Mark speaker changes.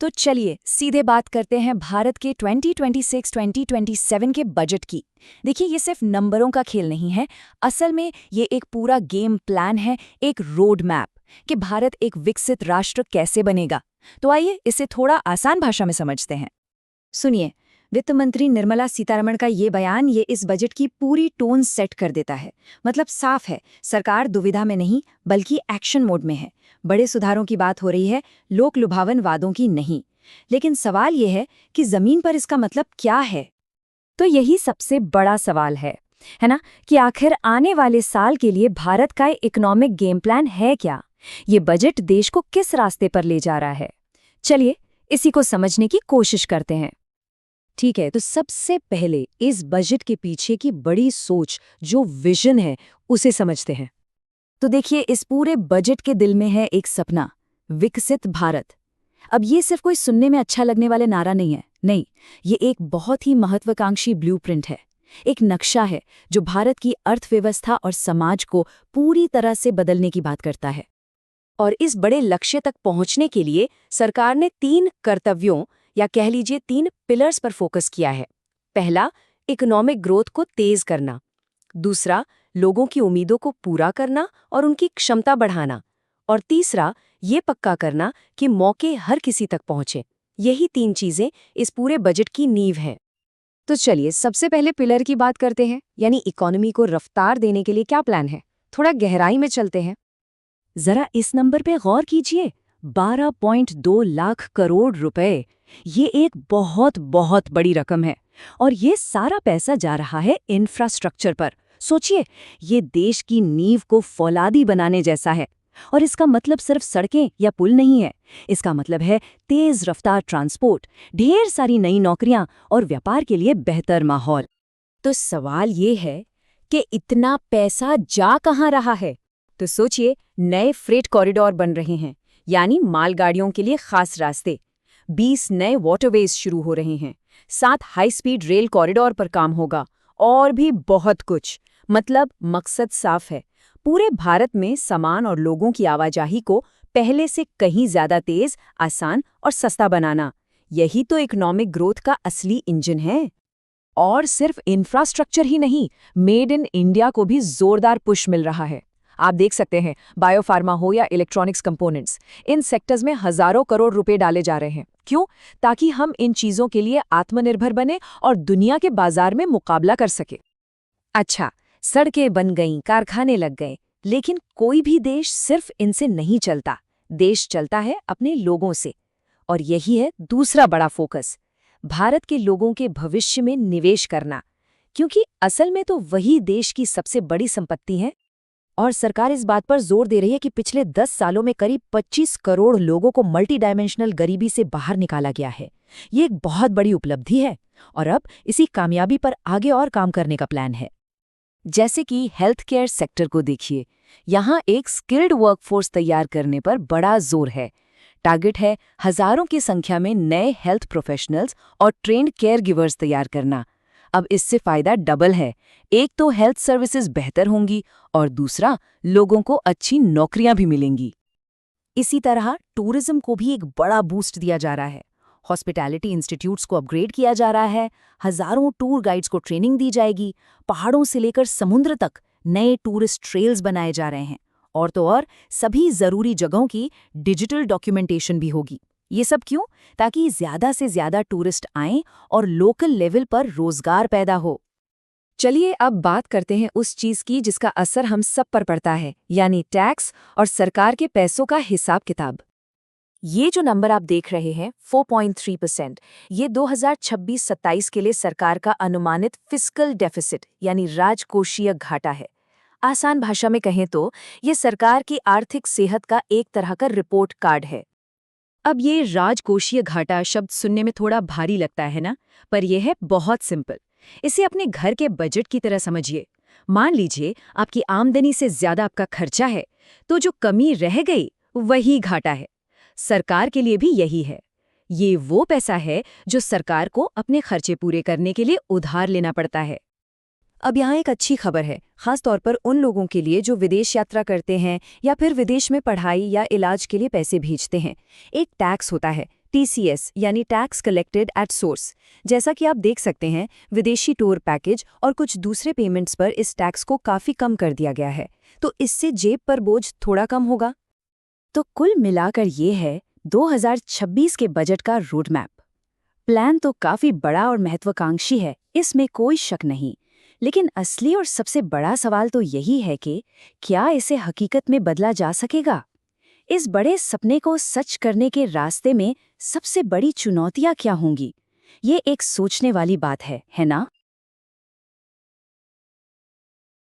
Speaker 1: तो चलिए सीधे बात करते हैं भारत के 2026-2027 के बजट की। देखिए, ये सिर्फ नंबरों का खेल नहीं है। असल में ये एक पूरा गेम प्लान है, एक रोड मैप कि भारत एक विकसित राष्ट्र कैसे बनेगा। तो आइए इसे थोड़ा आसान भाषा में समझते हैं। सुनिए, वित्त मंत्री निर्मला सीतारमण का ये बयान ये इस बजट की पूरी टोन सेट कर देता है। मतलब साफ है, सरकार दुविधा में नहीं बल्कि एक्शन मोड में है। बड़े सुधारों की बात हो रही है, लोक लुभावन वादों की नहीं। लेकिन सवाल ये है कि जमीन पर इसका मतलब क्या है? तो यही सबसे बड़ा सवाल है ना, कि आखिर आने वाले साल के लिए भारत का इकोनॉमिक गेम प्लान है क्या? ये बजट देश को किस रास्ते पर ले जा रहा है? चलिए इसी को समझने की कोशिश करते हैं। ठीक है, तो सबसे पहले इस बजट के पीछे की बड़ी सोच, जो विजन है, उसे समझते हैं। तो देखिए, इस पूरे बजट के दिल में है एक सपना, विकसित भारत। अब ये सिर्फ कोई सुनने में अच्छा लगने वाले नारा नहीं है, नहीं, ये एक बहुत ही महत्वाकांक्षी ब्लूप्रिंट है। एक नक्शा है जो भारत की अर्थव्यवस्था और समाज को पूरी तरह से बदलने की बात करता है। और इस बड़े लक्ष्य तक पहुंचने के लिए सरकार ने 3 कर्तव्यों या कह लीजिए 3 पिलर्स पर फोकस किया है। पहला, इकोनॉमिक ग्रोथ को तेज करना। दूसरा, लोगों की उम्मीदों को पूरा करना और उनकी क्षमता बढ़ाना। और तीसरा, ये पक्का करना कि मौके हर किसी तक पहुंचे। यही 3 चीजें इस पूरे बजट की नींव हैं। तो चलिए सबसे पहले पिलर की बात करते हैं, यानी इकोनॉमी को रफ्तार देने के लिए क्या प्लान है। थोड़ा गहराई में चलते हैं। जरा इस नंबर पे गौर कीजिए, 12.2 लाख करोड़ रुपए। ये एक बहुत बहुत बड़ी रकम है और ये सारा पैसा जा रहा है इंफ्रास्ट्रक्चर पर। सोचिए, ये देश की नींव को फौलादी बनाने जैसा है। और इसका मतलब सिर्फ सड़कें या पुल नहीं है, इसका मतलब है तेज रफ्तार ट्रांसपोर्ट, ढेर सारी नई नौकरियां और व्यापार के लिए बेहतर माहौल। तो सवाल ये है कि इतना पैसा जा कहाँ रहा है? तो सोचिए, नए फ्रेट कॉरिडोर बन रहे हैं, यानी मालगाड़ियों के लिए खास रास्ते। 20 नए वाटरवेज शुरू हो रहे हैं। 7 हाई स्पीड रेल कॉरिडोर पर काम होगा और भी बहुत कुछ। मतलब मकसद साफ है, पूरे भारत में सामान और लोगों की आवाजाही को पहले से कहीं ज्यादा तेज, आसान और सस्ता बनाना। यही तो इकोनॉमिक ग्रोथ का असली इंजन है। और सिर्फ इंफ्रास्ट्रक्चर ही नहीं, मेड इन इंडिया को भी जोरदार पुश मिल रहा है। आप देख सकते हैं, बायोफार्मा हो या इलेक्ट्रॉनिक्स कंपोनेंट्स, इन सेक्टर्स में हजारों करोड़ रुपए डाले जा रहे हैं। क्यों? ताकि हम इन चीजों के लिए आत्मनिर्भर बने और दुनिया के बाजार में मुकाबला कर सके। अच्छा, सड़कें बन गईं, कारखाने लग गए, लेकिन कोई भी देश सिर्फ इनसे नहीं चलता। देश चलता है अपने लोगों से। और यही है दूसरा बड़ा फोकस, भारत के लोगों के भविष्य में निवेश करना। क्योंकि असल में तो वही देश की सबसे बड़ी संपत्ति है। और सरकार इस बात पर जोर दे रही है कि पिछले 10 सालों में करीब 25 करोड़ लोगों को मल्टी डायमेंशनल गरीबी से बाहर निकाला गया है। ये एक बहुत बड़ी उपलब्धि है और अब इसी कामयाबी पर आगे और काम करने का प्लान है। जैसे कि हेल्थ केयर सेक्टर को देखिए, यहाँ एक स्किल्ड वर्कफोर्स तैयार करने पर बड़ा जोर है। टारगेट है हजारों की संख्या में नए हेल्थ प्रोफेशनल्स और ट्रेन्ड केयर गिवर्स तैयार करना। अब इससे फायदा डबल है, एक तो हेल्थ सर्विसेज बेहतर होंगी और दूसरा, लोगों को अच्छी नौकरियां भी मिलेंगी। इसी तरह टूरिज्म को भी एक बड़ा बूस्ट दिया जा रहा है। हॉस्पिटैलिटी इंस्टीट्यूट्स को अपग्रेड किया जा रहा है, हजारों टूर गाइड्स को ट्रेनिंग दी जाएगी, पहाड़ों से लेकर समुद्र तक नए टूरिस्ट ट्रेल्स बनाए जा रहे हैं। और तो और सभी जरूरी जगहों की डिजिटल डॉक्यूमेंटेशन भी होगी। ये सब क्यों? ताकि ज्यादा से ज्यादा टूरिस्ट आएं और लोकल लेवल पर रोजगार पैदा हो। चलिए अब बात करते हैं उस चीज की जिसका असर हम सब पर पड़ता है, यानी टैक्स और सरकार के पैसों का हिसाब किताब। ये जो नंबर आप देख रहे हैं 4.3%, ये 2026-27 के लिए सरकार का अनुमानित फिस्कल डेफिसिट यानी राजकोषीय घाटा है। आसान भाषा में कहें तो ये सरकार की आर्थिक सेहत का एक तरह का रिपोर्ट कार्ड है। अब ये राजकोषीय घाटा शब्द सुनने में थोड़ा भारी लगता है ना, पर यह है बहुत सिंपल। इसे अपने घर के बजट की तरह समझिए। मान लीजिए आपकी आमदनी से ज्यादा आपका खर्चा है, तो जो कमी रह गई वही घाटा है। सरकार के लिए भी यही है। ये वो पैसा है जो सरकार को अपने खर्चे पूरे करने के लिए उधार लेना पड़ता है। अब यहाँ एक अच्छी खबर है, खास तौर पर उन लोगों के लिए जो विदेश यात्रा करते हैं या फिर विदेश में पढ़ाई या इलाज के लिए पैसे भेजते हैं। एक टैक्स होता है, TCS यानी टैक्स कलेक्टेड एट सोर्स। जैसा कि आप देख सकते हैं, विदेशी टूर पैकेज और कुछ दूसरे पेमेंट्स पर इस टैक्स को काफ़ी कम कर दिया गया है, तो इससे जेब पर बोझ थोड़ा कम होगा। तो कुल मिलाकर ये है 2026 के बजट का रोड मैप। प्लान तो काफ़ी बड़ा और महत्वाकांक्षी है, इसमें कोई शक नहीं। लेकिन असली और सबसे बड़ा सवाल तो यही है कि क्या इसे हकीकत में बदला जा सकेगा? इस बड़े सपने को सच करने के रास्ते में सबसे बड़ी चुनौतियां क्या होंगी? ये एक सोचने वाली बात है ना?